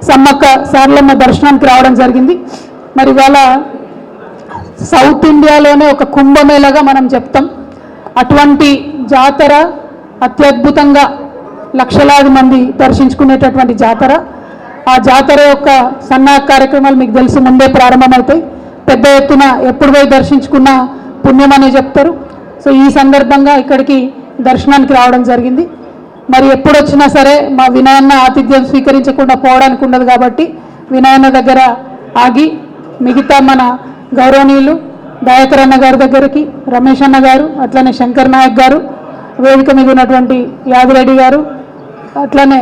సమ్మక్క సారలమ్మ దర్శనానికి రావడం జరిగింది. మరి ఇవాళ సౌత్ ఇండియాలోనే ఒక కుంభమేళగా మనం చెప్తాం. అటువంటి జాతర అత్యద్భుతంగా లక్షలాది మంది దర్శించుకునేటటువంటి జాతర. ఆ జాతర యొక్క సన్నాహక కార్యక్రమాలు మీకు తెలుసు ముందే ప్రారంభమవుతాయి. పెద్ద ఎత్తున ఎప్పుడు పోయి దర్శించుకున్న పుణ్యం అనే చెప్తారు. సో ఈ సందర్భంగా ఇక్కడికి దర్శనానికి రావడం జరిగింది. మరి ఎప్పుడు వచ్చినా సరే మా వినయన్న ఆతిథ్యం స్వీకరించకుండా పోవడానికి ఉండదు కాబట్టి వినయన్న దగ్గర ఆగి మిగతా మన గౌరవనీయులు దయాకర్ అన్న గారి దగ్గరికి, రమేష్ అన్న గారు, అట్లనే శంకర్ నాయక్ గారు, వేదిక మీద ఉన్నటువంటి యాదిరెడ్డి గారు, అట్లనే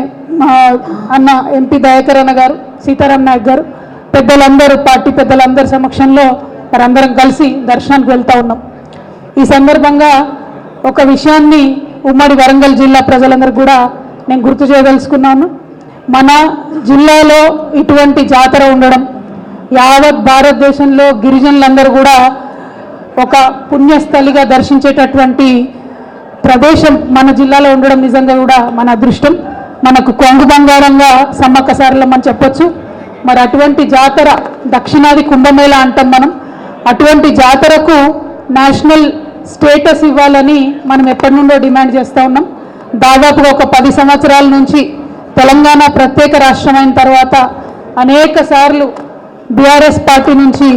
అన్న ఎంపీ దయాకర్ అన్న గారు, సీతారాం నాయక్ గారు, పెద్దలందరూ పార్టీ పెద్దలందరి సమక్షంలో మరందరం కలిసి దర్శనానికి వెళ్తూ ఉన్నాం. ఈ సందర్భంగా ఒక విషయాన్ని ఉమ్మడి వరంగల్ జిల్లా ప్రజలందరూ కూడా నేను గుర్తు చేయదలుచుకున్నాను. మన జిల్లాలో ఇటువంటి జాతర ఉండడం, యావత్ భారతదేశంలో గిరిజనులందరూ కూడా ఒక పుణ్యస్థలిగా దర్శించేటటువంటి ప్రదేశం మన జిల్లాలో ఉండడం నిజంగా కూడా మన అదృష్టం. మనకు కొంగు బంగారంగా సమ్మక్క సారలమ్మ అని చెప్పొచ్చు. మరి అటువంటి జాతర దక్షిణాది కుంభమేళ అంటాం మనం. అటువంటి జాతరకు నేషనల్ స్టేటస్ ఇవ్వాలని మనం ఎప్పటి నుండో డిమాండ్ చేస్తూ ఉన్నాం. దాదాపుగా ఒక 10 సంవత్సరాల నుంచి తెలంగాణ ప్రత్యేక రాష్ట్రమైన తర్వాత అనేక సార్లు బీఆర్ఎస్ పార్టీ నుంచి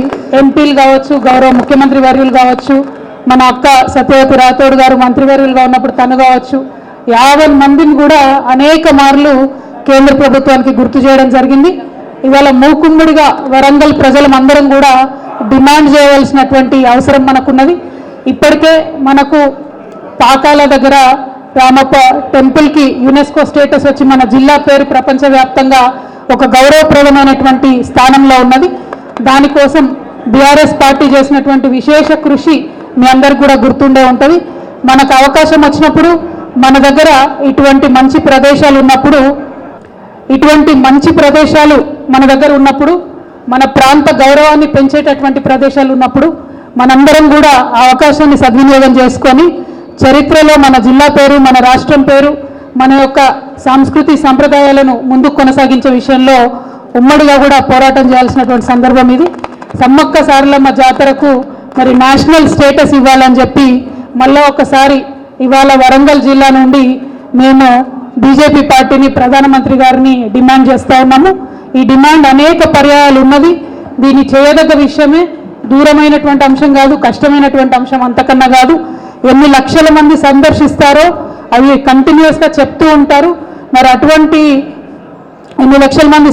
ఎంపీలు కావచ్చు, గౌరవ ముఖ్యమంత్రి వర్యులు కావచ్చు, మన అక్క సత్యవతి రాథోడ్ గారు మంత్రివర్యులుగా ఉన్నప్పుడు తను కావచ్చు, 50 మందిని కూడా అనేక మార్లు కేంద్ర ప్రభుత్వానికి గుర్తు చేయడం జరిగింది. ఇవాళ మూకుమ్మడిగా వరంగల్ ప్రజలందరం కూడా డిమాండ్ చేయవలసినటువంటి అవసరం మనకున్నది. ఇప్పటికే మనకు పాకాల దగ్గర రామప్ప టెంపుల్కి యునెస్కో స్టేటస్ వచ్చి మన జిల్లా పేరు ప్రపంచవ్యాప్తంగా ఒక గౌరవప్రదమైనటువంటి స్థానంలో ఉన్నది. దానికోసం బీఆర్ఎస్ పార్టీ చేసినటువంటి విశేష కృషి మీ అందరికి కూడా గుర్తుండే ఉంటుంది. మనకు అవకాశం వచ్చినప్పుడు మన దగ్గర ఇటువంటి మంచి ప్రదేశాలు ఉన్నప్పుడు మన దగ్గర ఉన్నప్పుడు మన ప్రాంత గౌరవాన్ని పెంచేటటువంటి ప్రదేశాలు ఉన్నప్పుడు మనందరం కూడా ఆ అవకాశాన్ని సద్వినియోగం చేసుకొని చరిత్రలో మన జిల్లా పేరు, మన రాష్ట్రం పేరు, మన యొక్క సంస్కృతి సంప్రదాయాలను ముందుకు కొనసాగించే విషయంలో ఉమ్మడిగా కూడా పోరాటం చేయాల్సినటువంటి సందర్భం ఇది. సమ్మక్క సారలమ్మ జాతరకు మరి నేషనల్ స్టేటస్ ఇవ్వాలని చెప్పి మళ్ళీ ఒకసారి ఇవాళ వరంగల్ జిల్లా నుండి మేము బీజేపీ పార్టీని, ప్రధానమంత్రి గారిని డిమాండ్ చేస్తూ ఉన్నాము. ఈ డిమాండ్ అనేక పర్యాయాలు ఉన్నది. దీన్ని చేయదగ్గ విషయమే, దూరమైనటువంటి అంశం కాదు, కష్టమైనటువంటి అంశం అంతకన్నా కాదు. ఎన్ని లక్షల మంది సందర్శిస్తారో అవి కంటిన్యూస్గా చెప్తూ ఉంటారు. మరి అటువంటి ఎన్ని లక్షల మంది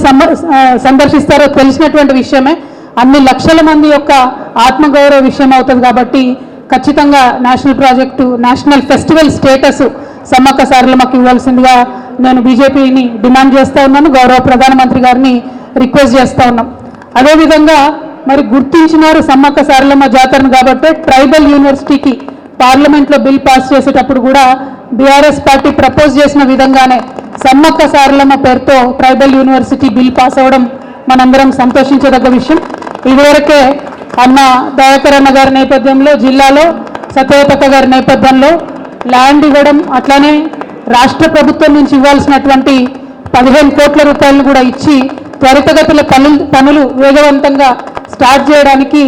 సందర్శిస్తారో తెలిసినటువంటి విషయమే. అన్ని లక్షల మంది యొక్క ఆత్మగౌరవ విషయం అవుతుంది కాబట్టి ఖచ్చితంగా national project, national festival status Sammakka సారలమ్మకి ఇవ్వాల్సిందిగా నేను బీజేపీని డిమాండ్ చేస్తూ ఉన్నాను. గౌరవ ప్రధానమంత్రి గారిని రిక్వెస్ట్ చేస్తూ ఉన్నాం. అదేవిధంగా మరి గుర్తించినారు సమ్మక్క సారలమ్మ జాతరను కాబట్టి ట్రైబల్ యూనివర్సిటీకి పార్లమెంట్లో బిల్ పాస్ చేసేటప్పుడు కూడా బీఆర్ఎస్ పార్టీ ప్రపోజ్ చేసిన విధంగానే సమ్మక్క సారలమ్మ పేరుతో ట్రైబల్ యూనివర్సిటీ బిల్ పాస్ అవ్వడం మనందరం సంతోషించదగ్గ విషయం. ఇదివరకే అన్న దయాకర్ అన్న గారి నేపథ్యంలో, జిల్లాలో సత్యవతక్క గారి నేపథ్యంలో ల్యాండ్ ఇవ్వడం, అట్లానే రాష్ట్ర ప్రభుత్వం నుంచి ఇవ్వాల్సినటువంటి 15 కోట్ల రూపాయలు కూడా ఇచ్చి త్వరితగతిన పనులు వేగవంతంగా స్టార్ట్ చేయడానికి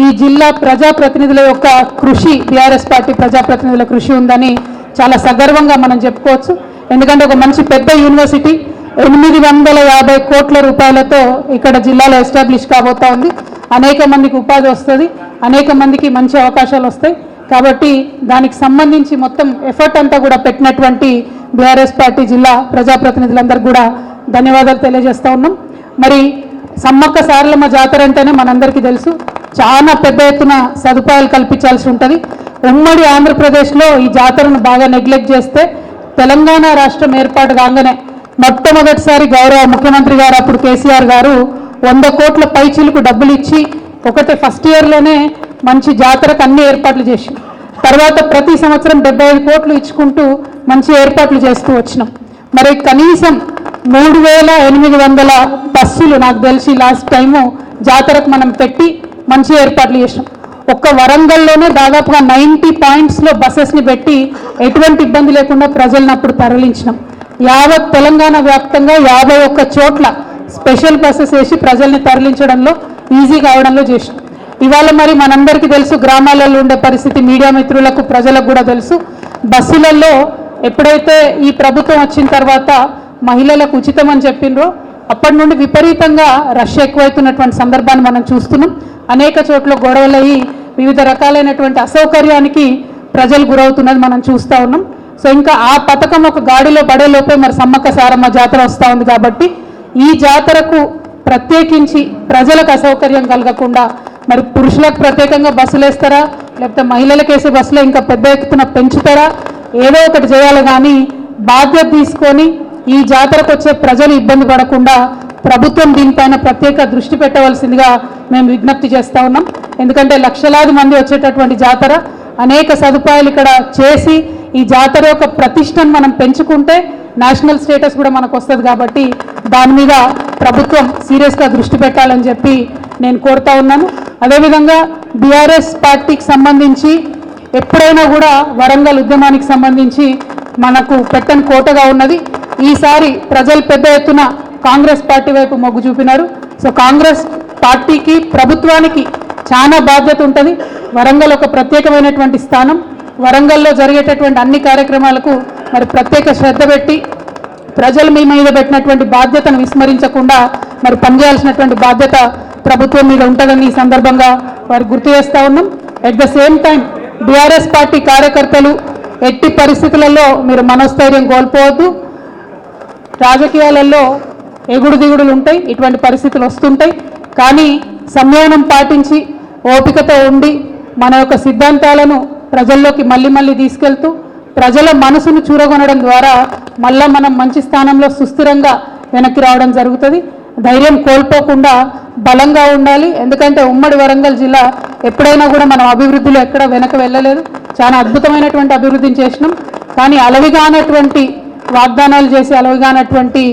ఈ జిల్లా ప్రజాప్రతినిధుల యొక్క కృషి, బీఆర్ఎస్ పార్టీ ప్రజాప్రతినిధుల కృషి ఉందని చాలా సగర్వంగా మనం చెప్పుకోవచ్చు. ఎందుకంటే ఒక మంచి పెద్ద యూనివర్సిటీ 850 కోట్ల రూపాయలతో ఇక్కడ జిల్లాలో ఎస్టాబ్లిష్ కాబోతా ఉంది. అనేక మందికి ఉపాధి వస్తుంది, అనేక మందికి మంచి అవకాశాలు వస్తాయి. కాబట్టి దానికి సంబంధించి మొత్తం ఎఫర్ట్ అంతా కూడా పెట్టినటువంటి బీఆర్ఎస్ పార్టీ జిల్లా ప్రజాప్రతినిధులందరికీ కూడా ధన్యవాదాలు తెలియజేస్తూ ఉన్నాం. మరి సమ్మక్క సారలమ్మ జాతర అంటేనే మనందరికీ తెలుసు, చాలా పెద్ద ఎత్తున సదుపాయాలు కల్పించాల్సి ఉంటుంది. ఉమ్మడి ఆంధ్రప్రదేశ్లో ఈ జాతరను బాగా నెగ్లెక్ట్ చేస్తే తెలంగాణ రాష్ట్రం ఏర్పాటు కాగానే మొట్టమొదటిసారి గౌరవ ముఖ్యమంత్రి గారు అప్పుడు కేసీఆర్ గారు 100 కోట్ల పైచిలకు డబ్బులు ఇచ్చి ఒకటే ఫస్ట్ ఇయర్లోనే మంచి జాతరకు అన్ని ఏర్పాట్లు చేసి తర్వాత ప్రతి సంవత్సరం 75 కోట్లు ఇచ్చుకుంటూ మంచి ఏర్పాట్లు చేస్తూ వచ్చినాం. మరి కనీసం 3800 బస్సులు నాకు తెలిసి లాస్ట్ టైము జాతరకు మనం పెట్టి మంచి ఏర్పాట్లు చేసినాం. ఒక్క వరంగల్లోనే దాదాపుగా 90 పాయింట్స్లో బస్సెస్ని పెట్టి ఎటువంటి ఇబ్బంది లేకుండా ప్రజలను అప్పుడు తరలించినాం. యావత్ తెలంగాణ వ్యాప్తంగా 51 చోట్ల స్పెషల్ బస్సెస్ వేసి ప్రజల్ని తరలించడంలో ఈజీ కావడంలో చేసి ఇవాళ మరి మనందరికీ తెలుసు గ్రామాలలో ఉండే పరిస్థితి మీడియా మిత్రులకు ప్రజలకు కూడా తెలుసు. బస్సులలో ఎప్పుడైతే ఈ ప్రభుత్వం వచ్చిన తర్వాత మహిళలకు ఉచితం అని చెప్పిండ్రో అప్పటి నుండి విపరీతంగా రష్ ఎక్కువైతున్నటువంటి సందర్భాన్ని మనం చూస్తున్నాం. అనేక చోట్ల గొడవలయ్యి వివిధ రకాలైనటువంటి అసౌకర్యానికి ప్రజలు గురవుతున్నది మనం చూస్తూ ఉన్నాం. సో ఇంకా ఆ పథకం ఒక గాడిలో పడేలోపే మరి సమ్మక్క సారమ్మ జాతర వస్తూ ఉంది కాబట్టి ఈ జాతరకు ప్రత్యేకించి ప్రజలకు అసౌకర్యం కలగకుండా మరి పురుషులకు ప్రత్యేకంగా బస్సులు వేస్తారా లేకపోతే మహిళలకు వేసే బస్సులో ఇంకా పెద్ద ఎత్తున పెంచుతారా ఏదో ఒకటి చేయాలి. కానీ బాధ్యత తీసుకొని ఈ జాతరకు వచ్చే ప్రజలు ఇబ్బంది పడకుండా ప్రభుత్వం దీనిపైన ప్రత్యేక దృష్టి పెట్టవలసిందిగా మేము విజ్ఞప్తి చేస్తూ ఉన్నాం. ఎందుకంటే లక్షలాది మంది వచ్చేటటువంటి జాతర అనేక సదుపాయాలు ఇక్కడ చేసి ఈ జాతర యొక్క ప్రతిష్టను మనం పెంచుకుంటే నేషనల్ స్టేటస్ కూడా మనకు వస్తుంది. కాబట్టి దాని మీద ప్రభుత్వం సీరియస్గా దృష్టి పెట్టాలని చెప్పి నేను కోరుతా ఉన్నాను. అదేవిధంగా బీఆర్ఎస్ పార్టీకి సంబంధించి ఎప్పుడైనా కూడా వరంగల్ ఉద్యమానికి సంబంధించి మనకు పెట్టని కోటగా ఉన్నది. ఈసారి ప్రజలు పెద్ద ఎత్తున కాంగ్రెస్ పార్టీ వైపు మొగ్గు చూపినారు. సో కాంగ్రెస్ పార్టీకి ప్రభుత్వానికి చాలా బాధ్యత ఉంటుంది. వరంగల్ ఒక ప్రత్యేకమైనటువంటి స్థానం. వరంగల్లో జరిగేటటువంటి అన్ని కార్యక్రమాలకు మరి ప్రత్యేక శ్రద్ధ పెట్టి ప్రజలు మీ మీద పెట్టినటువంటి బాధ్యతను విస్మరించకుండా మరి పనిచేయాల్సినటువంటి బాధ్యత ప్రభుత్వం మీద ఉంటుందని ఈ సందర్భంగా వారు గుర్తు చేస్తూ ఉన్నాం. At the same time BRS party కార్యకర్తలు ఎట్టి పరిస్థితులలో మీరు మనోస్థైర్యం కోల్పోవద్దు. రాజకీయాలలో ఎగుడు దిగుడులు ఉంటాయి, ఇటువంటి పరిస్థితులు వస్తుంటాయి. కానీ సంయమనం పాటించి ఓపికతో ఉండి మన యొక్క సిద్ధాంతాలను ప్రజల్లోకి మళ్ళీ తీసుకెళ్తూ ప్రజల మనసును చూరగొనడం ద్వారా మళ్ళా మనం మంచి స్థానంలో సుస్థిరంగా వెనక్కి రావడం జరుగుతుంది. ధైర్యం కోల్పోకుండా బలంగా ఉండాలి. ఎందుకంటే ఉమ్మడి వరంగల్ జిల్లా ఎప్పుడైనా కూడా మనం అభివృద్ధిలో ఎక్కడ వెనక వెళ్ళలేదు. చాలా అద్భుతమైనటువంటి అభివృద్ధిని చేసినాం. కానీ అలవిగానటువంటి వాగ్దానాలు చేసి అలవిగానటువంటి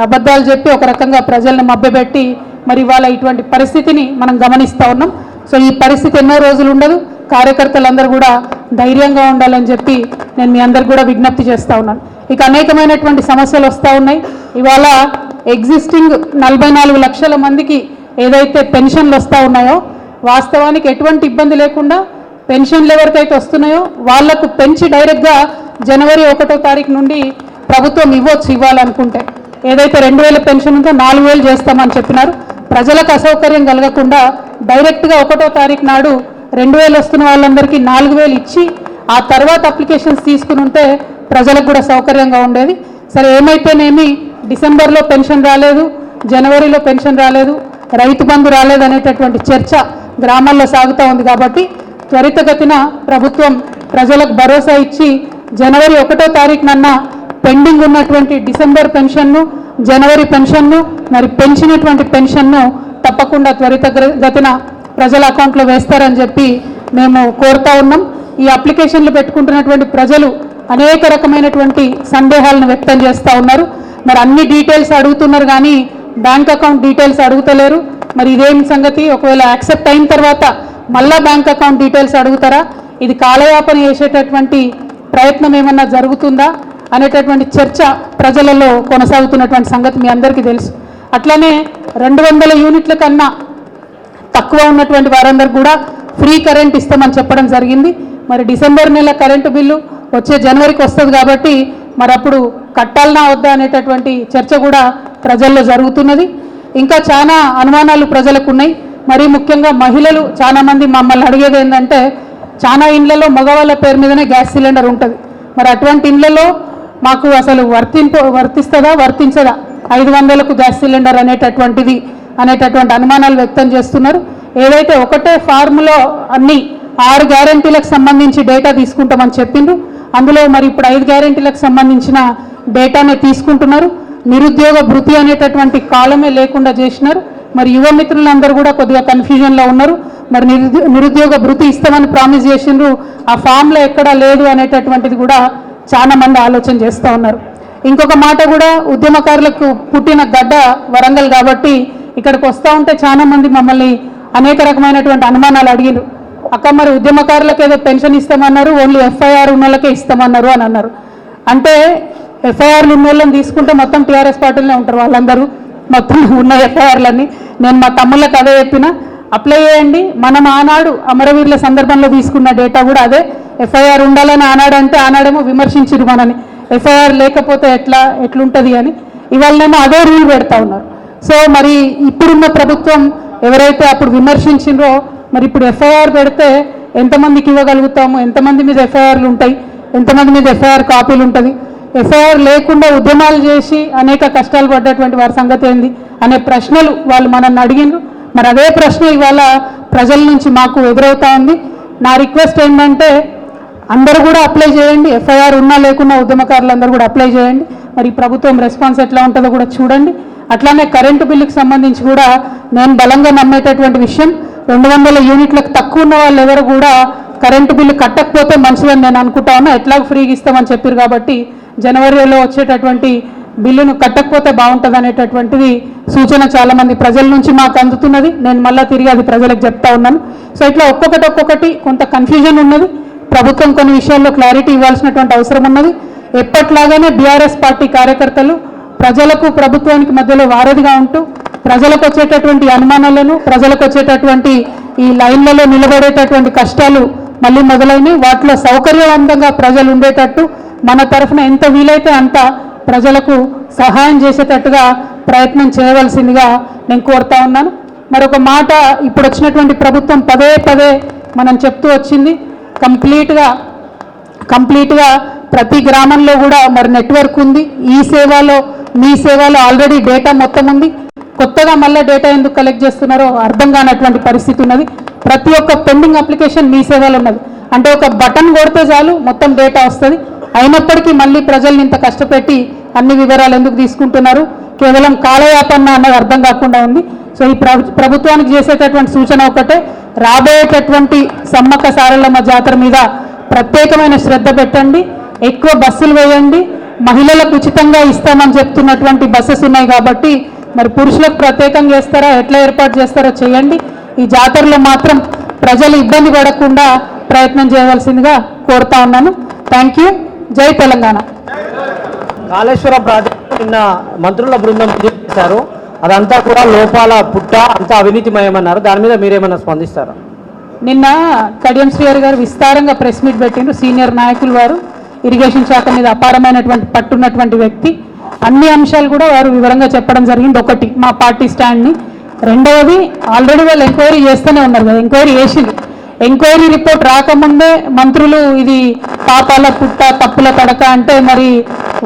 అబద్ధాలు చెప్పి ఒక రకంగా ప్రజల్ని మభ్యపెట్టి మరి ఇవాళ ఇటువంటి పరిస్థితిని మనం గమనిస్తూ ఉన్నాం. సో ఈ పరిస్థితి ఎన్నో రోజులు ఉండదు. కార్యకర్తలందరూ కూడా ధైర్యంగా ఉండాలని చెప్పి నేను మీ అందరికి కూడా విజ్ఞప్తి చేస్తూ ఉన్నాను. ఇక అనేకమైనటువంటి సమస్యలు వస్తూ ఉన్నాయి. ఇవాళ ఎగ్జిస్టింగ్ 44 లక్షల మందికి ఏదైతే పెన్షన్లు వస్తూ ఉన్నాయో వాస్తవానికి ఎటువంటి ఇబ్బంది లేకుండా పెన్షన్లు ఎవరికైతే వస్తున్నాయో వాళ్లకు పెంచి డైరెక్ట్గా జనవరి 1వ తారీఖు నుండి ప్రభుత్వం ఇవ్వాలనుకుంటే ఏదైతే 2000 పెన్షన్ ఉందో 4000 చేస్తామని చెప్పినారు. ప్రజలకు అసౌకర్యం కలగకుండా డైరెక్ట్గా 1వ తారీఖు నాడు 2000 వస్తున్న వాళ్ళందరికీ 4000 ఇచ్చి ఆ తర్వాత అప్లికేషన్స్ తీసుకుని ఉంటే ప్రజలకు కూడా సౌకర్యంగా ఉండేది. సరే ఏమైతేనేమి డిసెంబర్లో పెన్షన్ రాలేదు, జనవరిలో పెన్షన్ రాలేదు, రైతు బంధు రాలేదు అనేటటువంటి చర్చ గ్రామాల్లో సాగుతూ ఉంది. కాబట్టి త్వరితగతిన ప్రభుత్వం ప్రజలకు భరోసా ఇచ్చి జనవరి 1వ తారీఖునన్నా పెండింగ్ ఉన్నటువంటి డిసెంబర్ పెన్షన్ను, జనవరి పెన్షన్ను మరి పెంచినటువంటి పెన్షన్ను తప్పకుండా త్వరితగతిన ప్రజల అకౌంట్లో వేస్తారని చెప్పి మేము కోరుతా ఉన్నాం. ఈ అప్లికేషన్లు పెట్టుకుంటున్నటువంటి ప్రజలు అనేక రకమైనటువంటి సందేహాలను వ్యక్తం చేస్తూ ఉన్నారు. మరి అన్ని డీటెయిల్స్ అడుగుతున్నారు కానీ బ్యాంక్ అకౌంట్ డీటెయిల్స్ అడుగుతలేరు. మరి ఇదేం సంగతి? ఒకవేళ యాక్సెప్ట్ అయిన తర్వాత మళ్ళా బ్యాంక్ అకౌంట్ డీటెయిల్స్ అడుగుతారా? ఇది కాలయాపన చేసేటటువంటి ప్రయత్నం ఏమన్నా జరుగుతుందా అనేటటువంటి చర్చ ప్రజలలో కొనసాగుతున్నటువంటి సంగతి మీ అందరికీ తెలుసు. అట్లనే 200 యూనిట్ల కన్నా తక్కువ ఉన్నటువంటి వారందరూ కూడా ఫ్రీ కరెంట్ ఇస్తామని చెప్పడం జరిగింది. మరి డిసెంబర్ నెల కరెంటు బిల్లు వచ్చే జనవరికి వస్తుంది కాబట్టి మరి అప్పుడు కట్టాలనా వద్దా అనేటటువంటి చర్చ కూడా ప్రజల్లో జరుగుతున్నది. ఇంకా చాలా అనుమానాలు ప్రజలకు ఉన్నాయి. మరి ముఖ్యంగా మహిళలు చాలామంది మమ్మల్ని అడిగేది ఏంటంటే చాలా ఇండ్లలో మగవాళ్ళ పేరు మీదనే గ్యాస్ సిలిండర్ ఉంటుంది. మరి అటువంటి ఇండ్లలో మాకు అసలు వర్తిస్తుందా వర్తించదా 500కు గ్యాస్ సిలిండర్ అనేటటువంటి అనుమానాలు వ్యక్తం చేస్తున్నారు. ఏదైతే ఒకటే ఫార్ములో అన్ని 6 గ్యారెంటీలకు సంబంధించి డేటా తీసుకుంటామని చెప్పిండ్రు. అందులో మరి ఇప్పుడు 5 గ్యారెంటీలకు సంబంధించిన డేటానే తీసుకుంటున్నారు. నిరుద్యోగ భృతి అనేటటువంటి కాలమే లేకుండా చేసినారు. మరి యువ మిత్రులందరూ కూడా కొద్దిగా కన్ఫ్యూజన్లో ఉన్నారు. మరి నిరుద్యోగ భృతి ఇస్తామని ప్రామిస్ చేసిండ్రు, ఆ ఫామ్లో ఎక్కడా లేదు అనేటటువంటిది కూడా చాలా మంది ఆలోచన చేస్తూ ఉన్నారు. ఇంకొక మాట కూడా, ఉద్యమకారులకు పుట్టిన గడ్డ వరంగల్ కాబట్టి ఇక్కడికి వస్తూ ఉంటే చాలా మంది మమ్మల్ని అనేక రకమైనటువంటి అనుమానాలు అడిగిరు. అక్క మరి ఉద్యమకారులకు ఏదో పెన్షన్ ఇస్తామన్నారు, ఓన్లీ FIR ఉన్న వాళ్ళకే ఇస్తామన్నారు అని అన్నారు. అంటే ఎఫ్ఐఆర్లు ఉన్న వాళ్ళని తీసుకుంటే మొత్తం టీఆర్ఎస్ పార్టీలోనే ఉంటారు వాళ్ళందరూ, మొత్తం ఉన్న ఎఫ్ఐఆర్లన్నీ. నేను మా తమ్ముళ్ళకి అదే చెప్పిన, అప్లై చేయండి. మనం ఆనాడు అమరవీరుల సందర్భంలో తీసుకున్న డేటా కూడా అదే, ఎఫ్ఐఆర్ ఉండాలని ఆనాడు అంటే ఆనాడేమో విమర్శించారు మనని, ఎఫ్ఐఆర్ లేకపోతే ఎట్లుంటుంది అని. ఇవాళనేమో అదే రూల్ పెడతా ఉన్నారు. సో మరి ఇప్పుడున్న ప్రభుత్వం ఎవరైతే అప్పుడు విమర్శించిండ్రో మరి ఇప్పుడు ఎఫ్ఐఆర్ పెడితే ఎంతమందికి ఇవ్వగలుగుతాము, ఎంతమంది మీద ఎఫ్ఐఆర్లు ఉంటాయి, ఎంతమంది మీద ఎఫ్ఐఆర్ కాపీలు ఉంటుంది, ఎఫ్ఐఆర్ లేకుండా ఉద్యమాలు చేసి అనేక కష్టాలు పడ్డటువంటి వారి సంగతి ఏంది అనే ప్రశ్నలు వాళ్ళు మనల్ని అడిగిండ్రు. మరి అదే ప్రశ్న ఇవాళ ప్రజల నుంచి మాకు ఎదురవుతా ఉంది. నా రిక్వెస్ట్ ఏంటంటే అందరూ కూడా అప్లై చేయండి, ఎఫ్ఐఆర్ ఉన్నా లేకున్నా ఉద్యమకారులందరూ కూడా అప్లై చేయండి. మరి ప్రభుత్వం రెస్పాన్స్ ఎట్లా ఉంటుందో కూడా చూడండి. అట్లానే కరెంటు బిల్లుకి సంబంధించి కూడా నేను బలంగా నమ్మేటటువంటి విషయం, 200 యూనిట్లకు తక్కువ ఉన్న వాళ్ళు ఎవరు కూడా కరెంటు బిల్లు కట్టకపోతే మంచిదని నేను అనుకుంటా ఉన్నా. ఎట్లాగో ఫ్రీగా ఇస్తామని చెప్పారు కాబట్టి జనవరిలో వచ్చేటటువంటి బిల్లును కట్టకపోతే బాగుంటుంది అనేటటువంటిది సూచన చాలామంది ప్రజల నుంచి మాకు అందుతున్నది. నేను మళ్ళీ తిరిగి అది ప్రజలకు చెప్తా ఉన్నాను. సో ఇట్లా ఒక్కొక్కటి కొంత కన్ఫ్యూజన్ ఉన్నది. ప్రభుత్వం కొన్ని విషయాల్లో క్లారిటీ ఇవ్వాల్సినటువంటి అవసరం ఉన్నది. ఎప్పట్లాగానే బీఆర్ఎస్ పార్టీ కార్యకర్తలు ప్రజలకు ప్రభుత్వానికి మధ్యలో వారధిగా ఉంటూ ప్రజలకు వచ్చేటటువంటి అనుమానాలను, ప్రజలకు వచ్చేటటువంటి ఈ లైన్లలో నిలబడేటటువంటి కష్టాలు మళ్ళీ మొదలైనవి, వాటిలో సౌకర్యవంతంగా ప్రజలు ఉండేటట్టు మన తరఫున ఎంత వీలైతే అంత ప్రజలకు సహాయం చేసేటట్టుగా ప్రయత్నం చేయవలసిందిగా నేను కోరుతా ఉన్నాను. మరొక మాట, ఇప్పుడు వచ్చినటువంటి ప్రభుత్వం పదే మనం చెప్తూ వచ్చింది, కంప్లీట్గా ప్రతి గ్రామంలో కూడా మరి నెట్వర్క్ ఉంది. ఈ సేవలో మీ సేవలో ఆల్రెడీ డేటా మొత్తం ఉంది. కొత్తగా మళ్ళీ డేటా ఎందుకు కలెక్ట్ చేస్తున్నారో అర్థం కానటువంటి పరిస్థితి ఉన్నది. ప్రతి ఒక్క పెండింగ్ అప్లికేషన్ మీ సేవలో ఉన్నది. అంటే ఒక బటన్ కొడితే చాలు మొత్తం డేటా వస్తుంది. అయినప్పటికీ మళ్ళీ ప్రజల్ని ఇంత కష్టపెట్టి అన్ని వివరాలు ఎందుకు తీసుకుంటున్నారు, కేవలం కాలయాపన అన్నది అర్థం కాకుండా ఉంది. సో ఈ ప్రభుత్వానికి చేసేటటువంటి సూచన ఒకటే, రాబోయేటటువంటి సమ్మక్క సారలమ్మ జాతర మీద ప్రత్యేకమైన శ్రద్ధ పెట్టండి, ఎక్కువ బస్సులు వేయండి. మహిళలకు ఉచితంగా ఇస్తామని చెప్తున్నటువంటి బస్సెస్ ఉన్నాయి కాబట్టి మరి పురుషులకు ప్రత్యేకంగా చేస్తారా, ఎట్లా ఏర్పాటు చేస్తారో చేయండి. ఈ జాతరలో మాత్రం ప్రజలు ఇబ్బంది పడకుండా ప్రయత్నం చేయవలసిందిగా కోరుతా ఉన్నాను. Thank you. జై తెలంగాణ. కాళేశ్వరం ప్రాజెక్టు నిన్న మంత్రుల బృందం చేశారు, అదంతా కూడా లోపాల పుట్ట, అంతా అవినీతిమయమన్నారు. దాని మీద మీరేమన్నా స్పందిస్తారా? నిన్న కడియం శ్రీహరి గారు విస్తారంగా ప్రెస్ మీట్ పెట్టిండ్రు. సీనియర్ నాయకులు వారు, ఇరిగేషన్ శాఖ మీద అపారమైనటువంటి పట్టున్నటువంటి వ్యక్తి, అన్ని అంశాలు కూడా వారు వివరంగా చెప్పడం జరిగింది. ఒకటి మా పార్టీ స్టాండ్ని, రెండవది ఆల్రెడీ వాళ్ళు ఎంక్వైరీ చేస్తూనే ఉన్నారు కదా, ఎంక్వైరీ చేసింది. ఎంక్వైరీ రిపోర్ట్ రాకముందే మంత్రులు ఇది పాపాల పుట్ట తప్పుల తడక అంటే మరి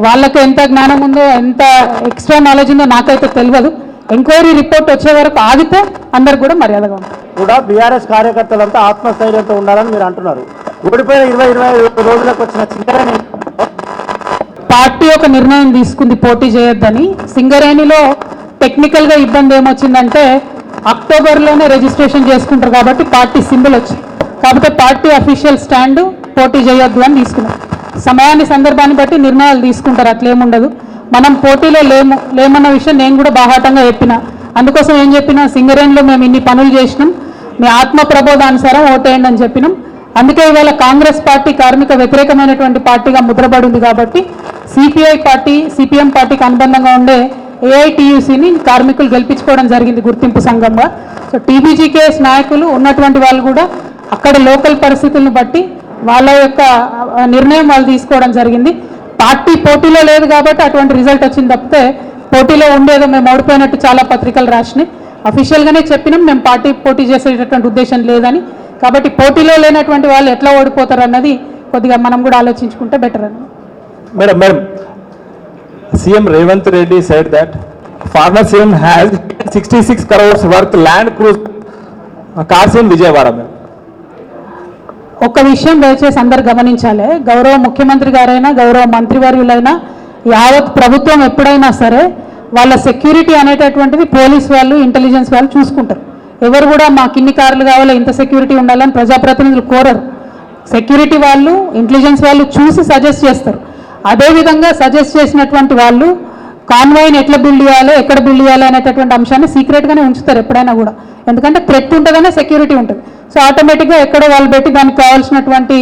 వాళ్ళకి ఎంత జ్ఞానం ఉందో, ఎంత ఎక్స్ట్రా నాలెడ్జ్ ఉందో నాకైతే తెలియదు. ఎంక్వైరీ రిపోర్ట్ వచ్చే వరకు ఆగితే అందరు కూడా మర్యాదగా ఉంటారు. కూడా బీఆర్ఎస్ కార్యకర్తలంతా ఆత్మస్థైర్యంతో ఉండాలని మీరు అంటున్నారు. ఓడిపోయిన 20-25 రోజులకు వచ్చిన సింగరేణి పార్టీ ఒక నిర్ణయం తీసుకుంది పోటీ చేయొద్దని. సింగరేణిలో టెక్నికల్గా ఇబ్బంది ఏమొచ్చిందంటే అక్టోబర్లోనే రిజిస్ట్రేషన్ చేసుకుంటారు కాబట్టి పార్టీ సింబల్ వచ్చింది. కాకపోతే పార్టీ అఫీషియల్ స్టాండ్ పోటీ చేయొద్దు అని తీసుకున్నారు. సమయాన్ని సందర్భాన్ని బట్టి నిర్ణయాలు తీసుకుంటారు, అట్లేముండదు. మనం పోటీలో లేమన్న విషయం నేను కూడా బాహాటంగా చెప్పిన. అందుకోసం ఏం చెప్పినా, సింగరేణిలో మేము ఇన్ని పనులు చేసినాం, మీ ఆత్మ ప్రబోధానుసారం ఓటేయండి అని చెప్పినాం. అందుకే ఇవాళ కాంగ్రెస్ పార్టీ కార్మిక వ్యతిరేకమైనటువంటి పార్టీగా ముద్రపడింది కాబట్టి సిపిఎం పార్టీకి అనుబంధంగా ఉండే ఏఐటియుసిని కార్మికులు గెలిపించుకోవడం జరిగింది గుర్తింపు సంఘంగా. సో టీబీజీకేఎస్ నాయకులు ఉన్నటువంటి వాళ్ళు కూడా అక్కడ లోకల్ పరిస్థితులను బట్టి వాళ్ళ యొక్క నిర్ణయం వాళ్ళు తీసుకోవడం జరిగింది. పార్టీ పోటీలో లేదు కాబట్టి అటువంటి రిజల్ట్ వచ్చింది తప్పితే పోటీలో ఉండేదో మేము ఓడిపోయినట్టు చాలా పత్రికలు రాసినాయి. అఫీషియల్గానే చెప్పినాం మేము పార్టీ పోటీ చేసేటటువంటి ఉద్దేశం లేదని. కాబట్టి పోటీలో లేనటువంటి వాళ్ళు ఎట్లా ఓడిపోతారు అన్నది కొద్దిగా మనం కూడా ఆలోచించుకుంటే బెటర్ అని. Madam, CM Revanth Reddy said that former CM has 66 crores worth land cruise cars in Vijayawada. ఒక విషయం దయచేసి అందరు గమనించాలి, గౌరవ ముఖ్యమంత్రి గారైనా గౌరవ మంత్రివర్యులైనా యావత్ ప్రభుత్వం ఎప్పుడైనా సరే వాళ్ళ సెక్యూరిటీ అనేటటువంటిది పోలీస్ వాళ్ళు, ఇంటెలిజెన్స్ వాళ్ళు చూసుకుంటారు. ఎవరు కూడా మాకు ఇన్ని కార్లు కావాలి, ఇంత సెక్యూరిటీ ఉండాలని ప్రజాప్రతినిధులు కోరరు. సెక్యూరిటీ వాళ్ళు, ఇంటెలిజెన్స్ వాళ్ళు చూసి సజెస్ట్ చేస్తారు. అదేవిధంగా సజెస్ట్ చేసినటువంటి వాళ్ళు కాన్వాయ్ని ఎట్లా బిల్డ్ చేయాలి, ఎక్కడ బిల్డ్ చేయాలి అనేటటువంటి అంశాన్ని సీక్రెట్గానే ఉంచుతారు ఎప్పుడైనా కూడా. ఎందుకంటే థ్రెట్ ఉంటుందనే సెక్యూరిటీ ఉంటుంది. సో ఆటోమేటిక్గా ఎక్కడో వాళ్ళు పెట్టి దానికి కావాల్సినటువంటి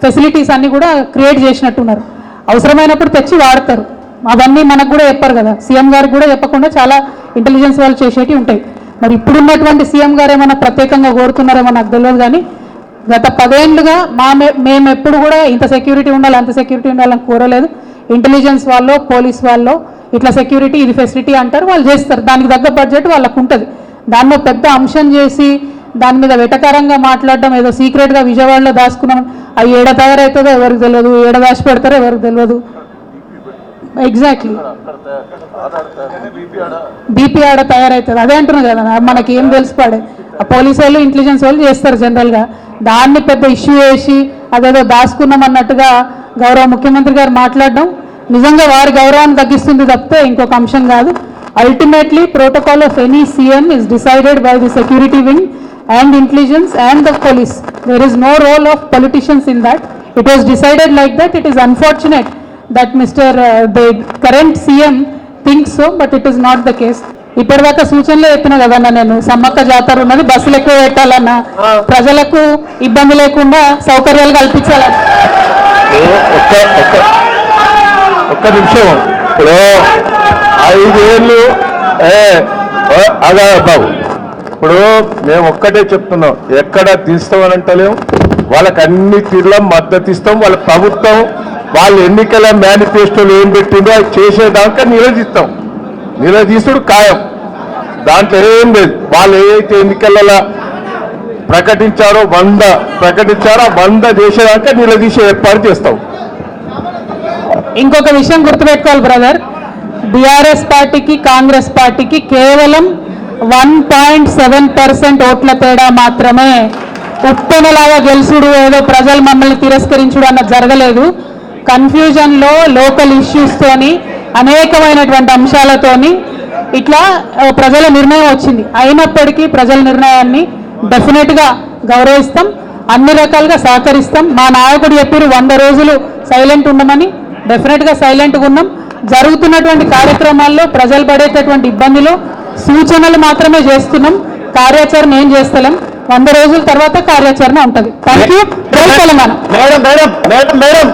ఫెసిలిటీస్ అన్నీ కూడా క్రియేట్ చేసినట్టున్నారు. అవసరమైనప్పుడు తెచ్చి వాడతారు. అవన్నీ మనకు కూడా చెప్పారు కదా, సీఎం గారికి కూడా చెప్పకుండా చాలా ఇంటెలిజెన్స్ వాళ్ళు చేసేవి ఉంటాయి. మరి ఇప్పుడున్నటువంటి సీఎం గారు ఏమైనా ప్రత్యేకంగా కోరుతున్నారేమో నాకు తెలియదు, కానీ గత 10 ఏళ్ళుగా మేము ఎప్పుడు కూడా ఇంత సెక్యూరిటీ ఉండాలి అంత సెక్యూరిటీ ఉండాలని కోరలేదు. ఇంటెలిజెన్స్ వాళ్ళు, పోలీస్ వాళ్ళు ఇట్లా సెక్యూరిటీ ఇది ఫెసిలిటీ అంటారు, వాళ్ళు చేస్తారు. దానికి తగ్గ బడ్జెట్ వాళ్ళకు ఉంటుంది. దానిలో పెద్ద అంశం చేసి దాని మీద వెటకారంగా మాట్లాడడం, ఏదో సీక్రెట్గా విజయవాడలో దాచుకున్నాం, అవి ఏడ తయారవుతుందో ఎవరికి తెలియదు, ఏడ దాచి పెడతారో ఎవరికి తెలియదు. ఎగ్జాక్ట్లీ బీపీ ఆడ తయారవుతుంది. అదే అంటున్నారు కదా, మనకి ఏం తెలిసిపాడే. ఆ పోలీసు వాళ్ళు ఇంటెలిజెన్స్ వాళ్ళు చేస్తారు జనరల్గా. దాన్ని పెద్ద ఇష్యూ చేసి అదేదో దాచుకున్నాం అన్నట్టుగా గౌరవ ముఖ్యమంత్రి గారు మాట్లాడడం నిజంగా వారి గౌరవాన్ని తగ్గిస్తుంది తప్పితే ఇంకొక అంశం కాదు. Ultimately protocol of any CM is decided by the security wing and intelligence and the police. There is no role of politicians in that. It was decided like that. It is unfortunate that the current CM thinks so, but it is not the case. ఇప్పటిదాకా సూచనలు చెప్పిన కదన్నా నేను, సమ్మక్క జాతర ఉన్నది, బస్సులు ఎక్కువ పెట్టాలన్నా, ప్రజలకు ఇబ్బంది లేకుండా సౌకర్యాలు కల్పించాలన్నా. ఒక్క నిమిషం, ఇప్పుడు 5 ఏళ్ళు అదే బాబు, ఇప్పుడు మేము ఒక్కటే చెప్తున్నాం, ఎక్కడ తీస్తామని అంటలేము. వాళ్ళకి అన్ని తీరులో మద్దతు ఇస్తాం. వాళ్ళ ప్రభుత్వం వాళ్ళ ఎన్నికల మేనిఫెస్టోలు ఏం పెట్టిందో అది చేసేదాకా నిలదీస్తాం. నిలదీసుడు ఖాయం, దాంట్లో ఏం లేదు. వాళ్ళు ఏదైతే ఎన్నికలలో ప్రకటించారో 100 చేసేదాకా నిలదీసే ఏర్పాటు చేస్తాం. ఇంకొక విషయం గుర్తుపెట్టుకోవాలి బ్రదర్, బీఆర్ఎస్ పార్టీకి కాంగ్రెస్ పార్టీకి కేవలం 1.7% ఓట్ల తేడా మాత్రమే. ఉప్పెనలాగా గెలుచుడు, ఏదో ప్రజలు మమ్మల్ని తిరస్కరించుడు అన్నది జరగలేదు. కన్ఫ్యూజన్లో లోకల్ ఇష్యూస్తోని అనేకమైనటువంటి అంశాలతోని ఇట్లా ప్రజల నిర్ణయం వచ్చింది. అయినప్పటికీ ప్రజల నిర్ణయాన్ని డెఫినెట్గా గౌరవిస్తాం, అన్ని రకాలుగా సహకరిస్తాం. మా నాయకుడు చెప్పారు 100 రోజులు సైలెంట్ ఉండమని, డెఫినెట్గా సైలెంట్గా ఉన్నాం. జరుగుతున్నటువంటి కార్యక్రమాల్లో ప్రజలు పడేటటువంటి ఇబ్బందులు సూచనలు మాత్రమే చేస్తున్నాం, కార్యాచరణ ఏం చేస్తలేం. 100 రోజుల తర్వాత కార్యాచరణ ఉంటుంది. Thank you. Telangana madam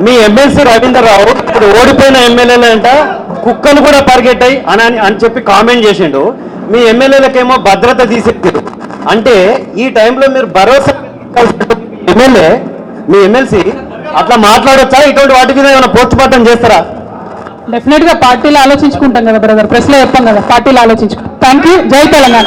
me MLC Ravindra Rao ఇప్పుడు ఓడిపోయిన ఎమ్మెల్యేలు అంట కుక్కలు కూడా పరిగెట్టాయి అని చెప్పి కామెంట్ చేసిండు. మీ ఎమ్మెల్యేలకేమో భద్రత తీసేది. అంటే ఈ టైంలో మీరు భరోసా మీ ఎమ్మెల్సీ అట్లా మాట్లాడొచ్చా? ఇటువంటి వాటి మీద ఏమైనా పోస్ట్ మార్టం చేస్తారా? డెఫినెట్గా పార్టీలో ఆలోచించుకుంటాం కదా బ్రదర్, ప్రెస్లో చెప్పాం కదా, పార్టీలో ఆలోచించుకుంటాం. Thank you. జై తెలంగాణ.